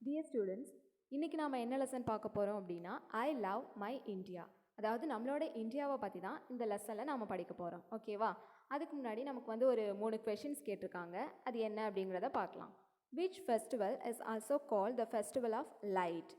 Dear students, இன்றைக்கி நாம் என்ன லெசன் பார்க்க போகிறோம் அப்படின்னா ஐ லவ் மை இந்தியா. அதாவது நம்மளோட இந்தியாவை பற்றி தான் இந்த லெசனில் நாம் படிக்க போகிறோம். ஓகேவா? அதுக்கு முன்னாடி நமக்கு வந்து ஒரு 3 கொஷின்ஸ் கேட்டிருக்காங்க. அது என்ன அப்படிங்கிறத பார்க்கலாம். Which festival is also called the festival of light?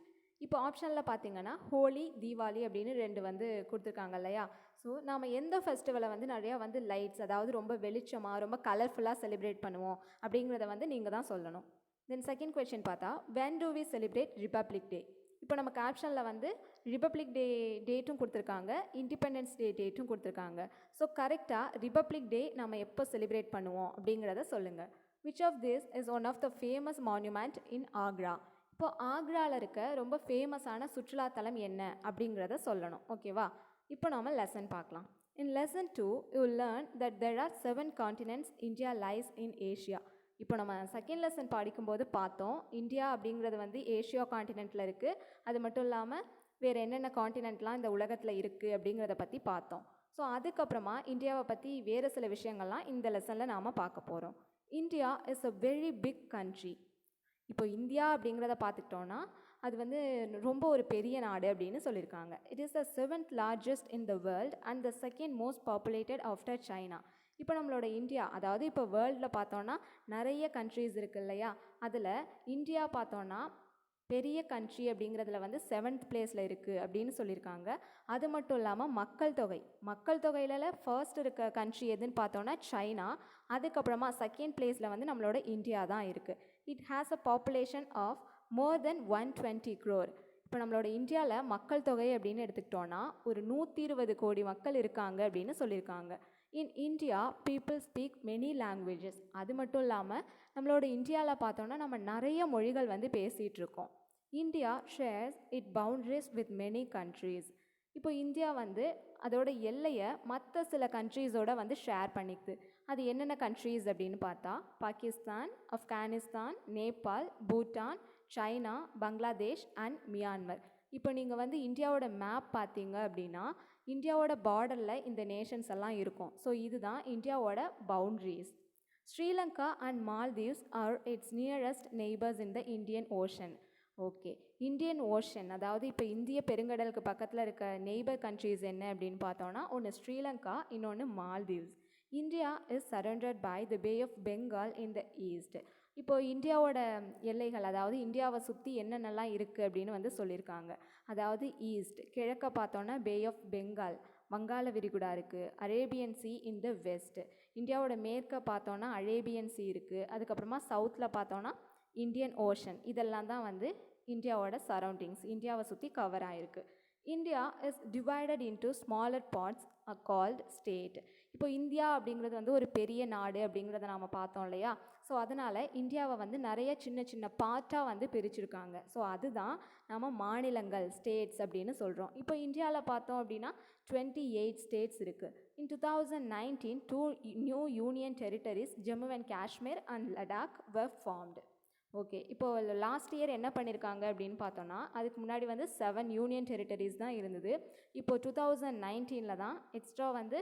இப்போ ஆப்ஷனில் பார்த்தீங்கன்னா ஹோலி, தீபாவளி அப்படின்னு 2 வந்து கொடுத்துருக்காங்க இல்லையா? ஸோ நாம் எந்த ஃபெஸ்டிவலை வந்து நிறையா வந்து லைட்ஸ், அதாவது ரொம்ப வெளிச்சமாக ரொம்ப கலர்ஃபுல்லாக செலிப்ரேட் பண்ணுவோம் அப்படிங்கிறத வந்து நீங்கள் தான் சொல்லணும். தென் செகண்ட் கொஸ்டின் பார்த்தா when do we celebrate republic day? இப்போ நமக்கு ஆப்ஷனில் வந்து ரிபப்ளிக் டே டேட்டும் கொடுத்துருக்காங்க, இண்டிபெண்டன்ஸ் டே டேட்டும் கொடுத்துருக்காங்க. ஸோ கரெக்டாக ரிபப்ளிக் டே நம்ம எப்போ செலிப்ரேட் பண்ணுவோம் அப்படிங்கிறத சொல்லுங்கள். Which of this is one of the famous monument in Agra? இப்போ ஆக்ராவில் இருக்க ரொம்ப ஃபேமஸான சுற்றுலாத்தலம் என்ன அப்படிங்கிறத சொல்லணும். ஓகேவா? இப்போ நாம் லெசன் பார்க்கலாம். In lesson 2 you learn that there are 7 continents India lies in Asia. இப்போ நம்ம செகண்ட் லெசன் படிக்கும்போது பார்த்தோம், இந்தியா அப்படிங்கிறது வந்து ஏஷியா காண்டினென்ட்டில் இருக்குது. அது மட்டும் இல்லாமல் வேறு என்னென்ன காண்டினென்ட்லாம் இந்த உலகத்தில் இருக்குது அப்படிங்கிறத பற்றி பார்த்தோம். ஸோ அதுக்கப்புறமா இந்தியாவை பற்றி வேறு சில விஷயங்கள்லாம் இந்த லெசனில் நாம் பார்க்க போகிறோம். India is a very big country. இப்போ இந்தியா அப்படிங்கிறத பார்த்துக்கிட்டோன்னா அது வந்து ரொம்ப ஒரு பெரிய நாடு அப்படின்னு சொல்லியிருக்காங்க. It is the 7th largest in the world and the second most populated after China. இப்போ நம்மளோட இந்தியா, அதாவது இப்போ வேர்ல்டில் பார்த்தோன்னா நிறைய கண்ட்ரீஸ் இருக்குது இல்லையா? அதில் இந்தியா பார்த்தோன்னா பெரிய கண்ட்ரி அப்படிங்கிறதுல வந்து 7th பிளேஸில் இருக்குது அப்படின்னு சொல்லியிருக்காங்க. அது மட்டும் இல்லாமல் மக்கள் தொகையில் ஃபர்ஸ்ட் இருக்க கண்ட்ரி எதுன்னு பார்த்தோன்னா சைனா. அதுக்கப்புறமா செகண்ட் பிளேஸில் வந்து நம்மளோட இந்தியா தான் இருக்குது. It has a population of more than 120 crore. இப்போ நம்மளோட இந்தியாவில் மக்கள் தொகை அப்படின்னு எடுத்துக்கிட்டோன்னா ஒரு 120 கோடி மக்கள் இருக்காங்க அப்படின்னு சொல்லியிருக்காங்க. In India people speak many languages. அது மட்டும் இல்லாமல் நம்மளோட இந்தியாவில் பார்த்தோன்னா நம்ம நிறைய மொழிகள் வந்து பேசிகிட்டு இருக்கோம். India shares it boundaries with many countries. இப்போ இந்தியா வந்து அதோட எல்லையை மற்ற சில கண்ட்ரீஸோட வந்து ஷேர் பண்ணிக்குது. அது என்னென்ன கண்ட்ரீஸ் அப்படின்னு பார்த்தா Pakistan, Afghanistan, Nepal, Bhutan, China, Bangladesh and Myanmar. இப்போ நீங்கள் வந்து இந்தியாவோட மேப் பார்த்தீங்க அப்படின்னா இந்தியாவோட பார்டரில் இந்த நேஷன்ஸ் எல்லாம் இருக்கும். ஸோ இதுதான் இந்தியாவோட boundaries. Sri Lanka and Maldives are its nearest neighbours in the Indian Ocean. Okay, Indian Ocean, அதாவது இப்போ இந்திய பெருங்கடலுக்கு பக்கத்தில் இருக்க நெய்பர் கண்ட்ரீஸ் என்ன அப்படின்னு பார்த்தோன்னா ஒன்று ஸ்ரீலங்கா, இன்னொன்று Maldives. India is surrounded by the Bay of Bengal in the east. இப்போ இந்தியாவோட எல்லைகள், அதாவது இந்தியாவை சுற்றி என்னென்னலாம் இருக்குது அப்படின்னு வந்து சொல்லியிருக்காங்க. அதாவது ஈஸ்ட் கிழக்க பார்த்தோன்னா பே ஆஃப் பெங்கால், வங்காள விரிகுடா இருக்குது. அரேபியன் சி இன் த வெஸ்ட். இந்தியாவோட மேற்க பார்த்தோன்னா அரேபியன் சி இருக்குது. அதுக்கப்புறமா சவுத்தில் பார்த்தோன்னா இந்தியன் ஓஷன். இதெல்லாம் தான் வந்து இந்தியாவோட சரௌண்டிங்ஸ், இந்தியாவை சுற்றி கவர் ஆகிருக்கு. India is divided into smaller parts called state. இப்போ இந்தியா அப்படிங்கிறது வந்து ஒரு பெரிய நாடு அப்படிங்கிறத நாம் பார்த்தோம் இல்லையா? ஸோ அதனால் இந்தியாவை வந்து நிறைய சின்ன சின்ன பார்ட்டாக வந்து பிரிச்சிருக்காங்க. ஸோ அதுதான் நம்ம மாநிலங்கள், ஸ்டேட்ஸ் அப்படின்னு சொல்கிறோம். இப்போ இந்தியாவில் பார்த்தோம் அப்படின்னா 28 ஸ்டேட்ஸ் இருக்குது. இன் 2019 2 new union territories Jammu and Kashmir and Ladakh were formed. Okay, இப்போது லாஸ்ட் இயர் என்ன பண்ணியிருக்காங்க அப்படின்னு பார்த்தோன்னா அதுக்கு முன்னாடி வந்து 7 யூனியன் டெரிட்டரிஸ் தான் இருந்தது. இப்போது 2019 தான் எக்ஸ்ட்ரா வந்து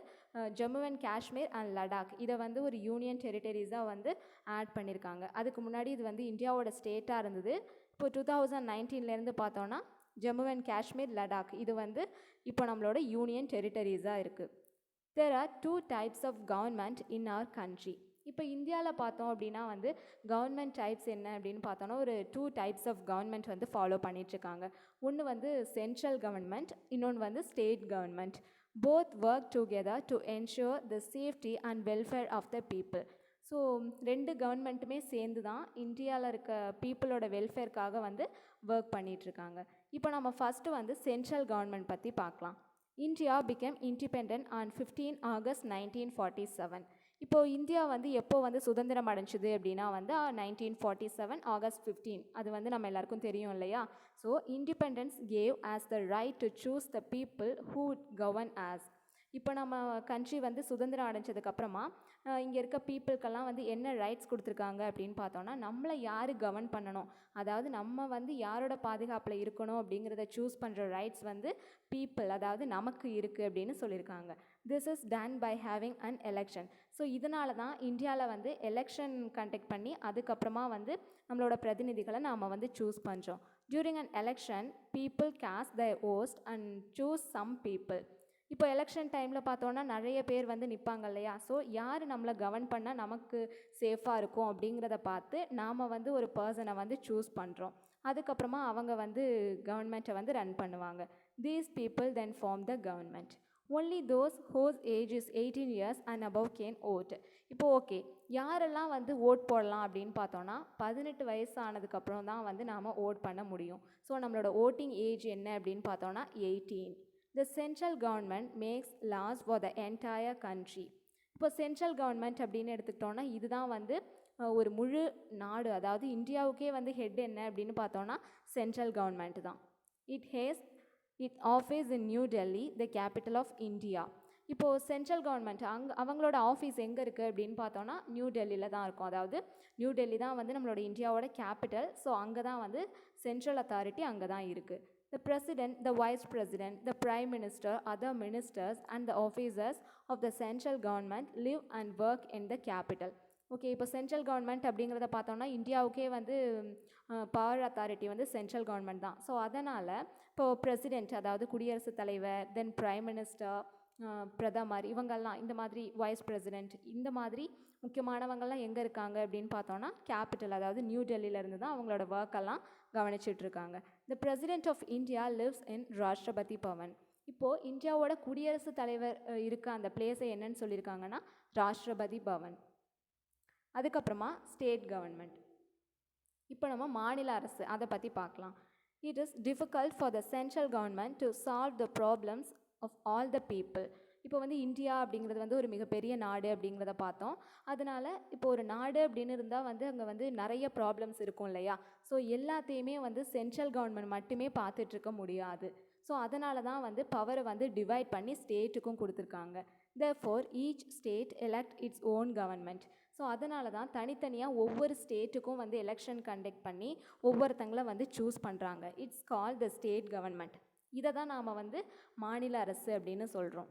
ஜம்மு அண்ட் காஷ்மீர் அண்ட் லடாக் இதை வந்து ஒரு யூனியன் டெரிட்டரிஸாக வந்து ஆட் பண்ணியிருக்காங்க. அதுக்கு முன்னாடி இது வந்து இந்தியாவோட ஸ்டேட்டாக இருந்தது. இப்போ 2019 பார்த்தோன்னா ஜம்மு அண்ட் காஷ்மீர், லடாக் இது வந்து இப்போ நம்மளோட யூனியன் டெரிட்டரிஸாக இருக்குது. There are 2 types of government in our country. இப்போ இந்தியாவில் பார்த்தோம் அப்படின்னா வந்து கவர்மெண்ட் டைப்ஸ் என்ன அப்படின்னு பார்த்தோன்னா ஒரு 2 types ஆஃப் கவர்மெண்ட் வந்து ஃபாலோ பண்ணிகிட்ருக்காங்க. ஒன்று வந்து சென்ட்ரல் கவர்மெண்ட், இன்னொன்று வந்து state government. Both work together to ensure the safety and welfare of the people. So 2 கவர்மெண்ட்டுமே சேர்ந்து தான் இந்தியாவில் இருக்க பீப்புளோட வெல்ஃபேர்க்காக வந்து ஒர்க் பண்ணிகிட்ருக்காங்க. இப்போ நம்ம ஃபஸ்ட்டு வந்து சென்ட்ரல் கவர்மெண்ட் பற்றி பார்க்கலாம். India became independent on 15 August 1947. இப்போது இந்தியா வந்து எப்போ வந்து சுதந்திரம் அடைஞ்சிது அப்படின்னா வந்து 1947 August 15. அது வந்து நம்ம எல்லாருக்கும் தெரியும் இல்லையா? So independence gave us the right to choose the people who govern us. இப்போ நம்ம கண்ட்ரி வந்து சுதந்திரம் அடைஞ்சதுக்கப்புறமா இங்கே இருக்க பீப்புளுக்கெல்லாம் வந்து என்ன ரைட்ஸ் கொடுத்துருக்காங்க அப்படின்னு பார்த்தோன்னா நம்மளை யார் கவர்ன் பண்ணணும், அதாவது நம்ம வந்து யாரோட பாதுகாப்பில் இருக்கணும் அப்படிங்கிறத சூஸ் பண்ணுற ரைட்ஸ் வந்து பீப்புள், அதாவது நமக்கு இருக்குது அப்படின்னு சொல்லியிருக்காங்க. This is done by having an election. So இதனால தான் இந்தியாவில் வந்து எலெக்ஷன் கண்டக்ட் பண்ணி அதுக்கப்புறமா வந்து நம்மளோட பிரதிநிதிகளை நாம் வந்து சூஸ் பண்ணுறோம். During an election people cast their votes and choose some people. இப்போ எலெக்ஷன் டைமில் பார்த்தோன்னா நிறைய பேர் வந்து நிற்பாங்க இல்லையா? ஸோ யார் நம்மளை கவர்ன் பண்ணால் நமக்கு சேஃபாக இருக்கும் அப்படிங்கிறத பார்த்து நாம் வந்து ஒரு பர்சனை வந்து சூஸ் பண்ணுறோம். அதுக்கப்புறமா அவங்க வந்து கவர்மெண்ட்டை வந்து ரன் பண்ணுவாங்க. These people then form the government. Only those whose age is 18 years and above can vote. இப்போ ஓகே, யாரெல்லாம் வந்து ஓட் போடலாம் அப்படின்னு பார்த்தோன்னா 18 வயசு ஆனதுக்கப்புறம் தான் வந்து நாம் ஓட் பண்ண முடியும். ஸோ நம்மளோட ஓட்டிங் ஏஜ் என்ன அப்படின்னு பார்த்தோன்னா 18. The central government makes laws for the entire country. இப்போ சென்ட்ரல் கவர்மெண்ட் அப்படின்னு எடுத்துக்கிட்டோன்னா இதுதான் வந்து ஒரு முழு நாடு, அதாவது இந்தியாவுக்கே வந்து ஹெட் என்ன அப்படின்னு பார்த்தோன்னா சென்ட்ரல் கவர்மெண்ட் தான். It office in New Delhi, the capital of India. இப்போது சென்ட்ரல் கவர்மெண்ட் அவங்களோட ஆஃபீஸ் எங்கே இருக்குது அப்படின்னு பார்த்தோன்னா நியூ டெல்லியில் தான் இருக்கும். அதாவது நியூ டெல்லி தான் வந்து நம்மளோட இந்தியாவோட கேபிட்டல். ஸோ அங்கே தான் வந்து சென்ட்ரல் அத்தாரிட்டி அங்கே தான் இருக்குது. The president, the vice president, the prime minister, other ministers and the officers of the central government live and work in the capital. Okay, இப்போ சென்ட்ரல் கவர்மெண்ட் அப்படிங்கிறத பார்த்தோம்னா இந்தியாவுக்கே வந்து பவர் அத்தாரிட்டி வந்து சென்ட்ரல் கவர்மெண்ட் தான். ஸோ அதனால் இப்போது president, அதாவது குடியரசுத் தலைவர், தென் பிரைம் மினிஸ்டர், பிரதமர், இவங்கெல்லாம் இந்த மாதிரி வைஸ் பிரசிடெண்ட், இந்த மாதிரி முக்கியமானவங்கள்லாம் எங்கே இருக்காங்க அப்படின்னு பார்த்தோன்னா கேபிட்டல், அதாவது நியூ டெல்லியிலேருந்து தான் அவங்களோட ஒர்க்கெல்லாம் கவனிச்சிட்ருக்காங்க. The president of India lives in Rashtrapati Bhavan. இப்போது இந்தியாவோட குடியரசுத் தலைவர் இருக்க அந்த பிளேஸை என்னன்னு சொல்லியிருக்காங்கன்னா ராஷ்டிரபதி பவன். அதுக்கப்புறமா ஸ்டேட் கவர்மெண்ட். இப்போ நம்ம மாநில அரசு அதை பற்றி பார்க்கலாம். It is difficult for the central government to solve the problems of all the people. இப்போ வந்து இந்தியா அப்படிங்கிறது வந்து ஒரு மிகப்பெரிய நாடு அப்படிங்கிறத பார்த்தோம். அதனால் இப்போ ஒரு நாடு அப்படின்னு இருந்தால் வந்து அங்கே வந்து நிறைய ப்ராப்ளம்ஸ் இருக்கும் இல்லையா? ஸோ எல்லாத்தையுமே வந்து சென்ட்ரல் கவர்மெண்ட் மட்டுமே பார்த்துட்ருக்க முடியாது. ஸோ அதனால தான் வந்து பவரை வந்து டிவைட் பண்ணி ஸ்டேட்டுக்கும் கொடுத்துருக்காங்க. Therefore each state elect its own government. So அதனால தான் தனித்தனியாக ஒவ்வொரு ஸ்டேட்டுக்கும் வந்து எலெக்ஷன் கண்டக்ட் பண்ணி ஒவ்வொருத்தங்களை வந்து சூஸ் பண்ணுறாங்க. It's call the state government. இதை தான் நாம் வந்து மாநில அரசு அப்படின்னு சொல்கிறோம்.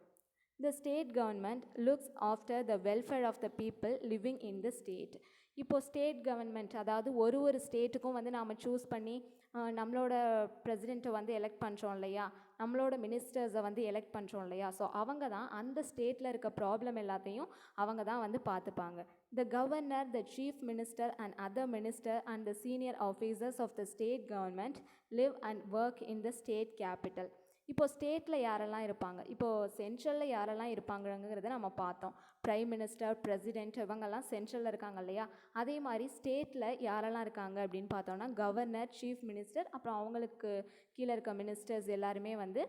The state government looks after the welfare of the people living in the state. இப்போது ஸ்டேட் கவர்மெண்ட், அதாவது ஒரு ஸ்டேட்டுக்கும் வந்து நாம் சூஸ் பண்ணி நம்மளோட பிரசிடெண்ட்டை வந்து எலெக்ட் பண்ணுறோம் இல்லையா, நம்மளோட மினிஸ்டர்ஸை வந்து எலெக்ட் பண்ணுறோம் இல்லையா, ஸோ அவங்க தான் அந்த ஸ்டேட்டில் இருக்க ப்ராப்ளம் எல்லாத்தையும் அவங்க தான் வந்து பார்த்துப்பாங்க. The governor, the chief minister and other minister and the senior officers of the state government live and work in the state capital. இப்போது ஸ்டேட்டில் யாரெல்லாம் இருப்பாங்க, இப்போது சென்ட்ரலில் யாரெல்லாம் இருப்பாங்கங்கிறத நம்ம பார்த்தோம். பிரைம் மினிஸ்டர், பிரசிடெண்ட், இவங்கெல்லாம் சென்ட்ரலில் இருக்காங்க இல்லையா. அதே மாதிரி ஸ்டேட்டில் யாரெல்லாம் இருக்காங்க அப்படின்னு பார்த்தோன்னா கவர்னர், சீஃப் மினிஸ்டர், அப்புறம் அவங்களுக்கு கீழே இருக்க மினிஸ்டர்ஸ் எல்லாருமே வந்து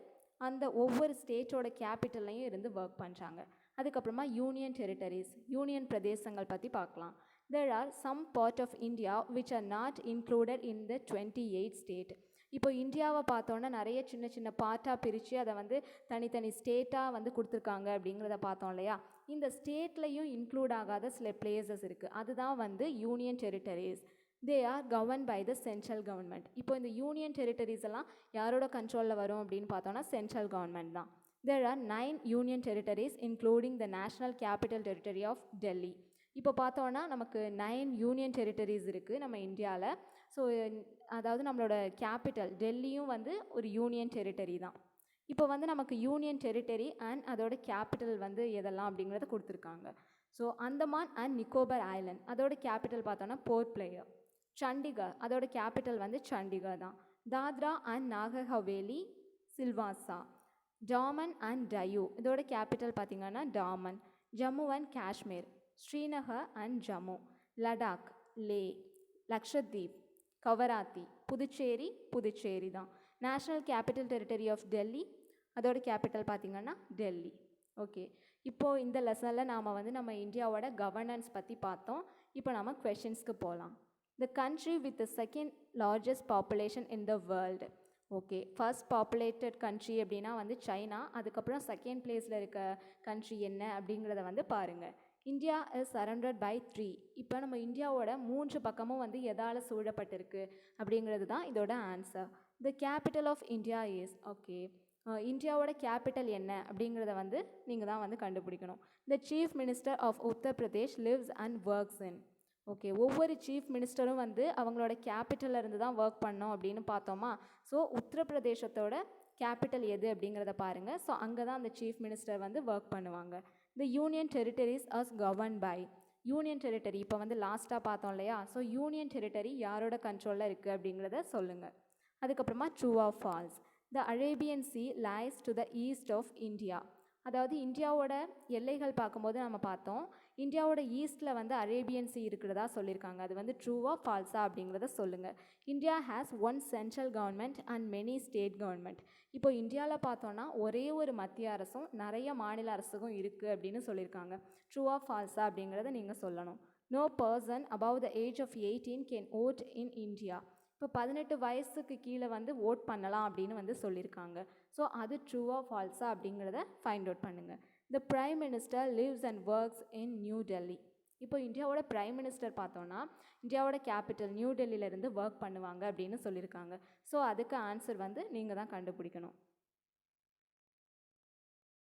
அந்த ஒவ்வொரு ஸ்டேட்டோட கேபிட்டல்லையும் இருந்து ஒர்க் பண்ணுறாங்க. அதுக்கப்புறமா யூனியன் டெரிட்டரிஸ், யூனியன் பிரதேசங்கள் பற்றி பார்க்கலாம். There are some part of India which are not included in the 28 state. இப்போ இந்தியாவை பார்த்தோன்னா நிறைய சின்ன சின்ன பார்ட்டாக பிரித்து அதை வந்து தனித்தனி ஸ்டேட்டாக வந்து கொடுத்துருக்காங்க அப்படிங்கிறத பார்த்தோம் இல்லையா. இந்த ஸ்டேட்லையும் இன்க்ளூட் ஆகாத சில பிளேசஸ் இருக்குது, அதுதான் வந்து union territories. They are govern by the central government. இப்போ இந்த யூனியன் டெரிட்டரிஸ் எல்லாம் யாரோட கண்ட்ரோலில் வரும் அப்படின்னு பார்த்தோன்னா சென்ட்ரல் கவர்மெண்ட் தான். There are 9 union territories including the national capital territory of Delhi. இப்போ பார்த்தோன்னா நமக்கு 9 யூனியன் டெரிட்டரிஸ் இருக்குது நம்ம இந்தியாவில். ஸோ அதாவது நம்மளோட கேபிட்டல் டெல்லியும் வந்து ஒரு யூனியன் டெரிட்டரி தான். இப்போ வந்து நமக்கு யூனியன் டெரிட்டரி அண்ட் அதோட கேபிட்டல் வந்து எதெல்லாம் அப்படிங்கிறத கொடுத்துருக்காங்க. So Andaman and Nicobar island, அதோட கேபிட்டல் பார்த்தோன்னா போர்ட் பிளேயர். சண்டிகர், அதோட கேபிட்டல் வந்து சண்டிகர் தான். தாத்ரா அண்ட் நாகர் ஹவேலி, சில்வாசா. டாமன் அண்ட் டையூ, இதோட கேபிட்டல் பார்த்திங்கன்னா டாமன். Jammu and Kashmir, Srinagar and Jammu. லடாக், லே. லக்ஷத்வீப், கவராத்தி. புதுச்சேரி தான். National capital territory of Delhi, அதோட கேபிட்டல் பார்த்திங்கன்னா டெல்லி. ஓகே, இப்போது இந்த லெசனில் நாம் வந்து நம்ம இந்தியாவோட கவர்னன்ஸ் பற்றி பார்த்தோம். இப்போ நம்ம கொஷின்ஸ்க்கு போகலாம். The country with the second largest population in the world. Okay, first populated country அப்படின்னா வந்து சைனா. அதுக்கப்புறம் செகண்ட் பிளேஸில் இருக்க கண்ட்ரி என்ன அப்படிங்கிறத வந்து பாருங்கள். India is surrounded by 3. இப்போ நம்ம இந்தியாவோட 3 பக்கமும் வந்து எதால் சூழப்பட்டிருக்கு அப்படிங்கிறது தான் இதோட answer. The capital of India is. Okay, இந்தியாவோட கேபிட்டல் என்ன அப்படிங்கிறத வந்து நீங்கள் தான் வந்து கண்டுபிடிக்கணும். The chief minister of Uttar Pradesh lives and works in. Okay, ஒவ்வொரு சீஃப் மினிஸ்டரும் வந்து அவங்களோட கேபிட்டலில் இருந்து தான் ஒர்க் பண்ணோம் அப்படின்னு பார்த்தோமா. ஸோ உத்தரப்பிரதேசத்தோட கேபிட்டல் எது அப்படிங்கிறத பாருங்கள். ஸோ அங்கே தான் அந்த சீஃப் மினிஸ்டர் வந்து ஒர்க் பண்ணுவாங்க. இந்த union territories are govern by. Union territory இப்போ வந்து லாஸ்ட்டாக பார்த்தோம் இல்லையா. ஸோ யூனியன் டெரிட்டரி யாரோட கண்ட்ரோலில் இருக்குது அப்படிங்கிறத சொல்லுங்கள். அதுக்கப்புறமா true or false. The Arabian sea lies to the east of India. அதாவது இந்தியாவோட எல்லைகள் பார்க்கும்போது நம்ம பார்த்தோம், இந்தியாவோட ஈஸ்ட்டில் வந்து அரேபியன் சி இருக்கிறதா சொல்லியிருக்காங்க. அது வந்து ட்ரூவா ஃபால்ஸா அப்படிங்கிறத சொல்லுங்கள். India has one central government and many state government. இப்போ இந்தியாவில் பார்த்தோன்னா ஒரே ஒரு மத்திய அரசும் நிறைய மாநில அரசுக்கும் இருக்குது அப்படின்னு சொல்லியிருக்காங்க. ட்ரூவா ஃபால்ஸா அப்படிங்கிறத நீங்கள் சொல்லணும். No person above the age of 18 can vote in India. இப்போ 18 வயசுக்கு கீழே வந்து ஓட் பண்ணலாம் அப்படின்னு வந்து சொல்லியிருக்காங்க. ஸோ அது ட்ரூவா ஃபால்ஸா அப்படிங்கிறத ஃபைண்ட் அவுட் பண்ணுங்கள். த prime minister lives and works in New Delhi. இப்போ இந்தியாவோட பிரைம் மினிஸ்டர் பார்த்தோன்னா இந்தியாவோட கேபிட்டல் நியூ டெல்லியிலேருந்து ஒர்க் பண்ணுவாங்க அப்படின்னு சொல்லியிருக்காங்க. ஸோ அதுக்கு ஆன்சர் வந்து நீங்கள் தான் கண்டுபிடிக்கணும்.